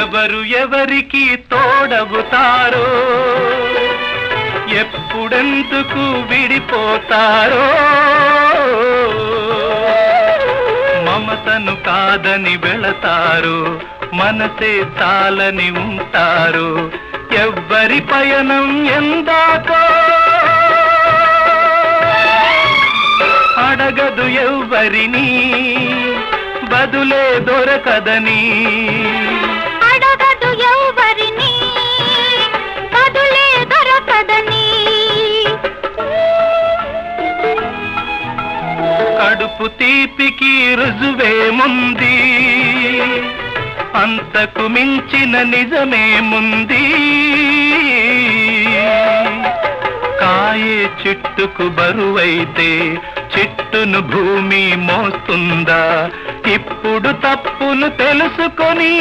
ఎవరు ఎవరికి తోడవుతారో, ఎప్పుడెందుకు విడిపోతారో, మమతను కాదని వెళతారు, మనసే చాలని ఉంటారు. ఎవ్వరి పయనం ఎందాకో అడగదు ఎవ్వరిని, బదులే దొరకదని. అడగదు ఎవ్వరిని, బదులే దొరకదని. కడుపు తీపికి రుజువేముంది, అంతకు మించిన నిజమేముంది. కాయే చెట్టుకు బరువైతే చెట్టును భూమి మోస్తుందా? ఇప్పుడు తప్పును తెలుసుకొని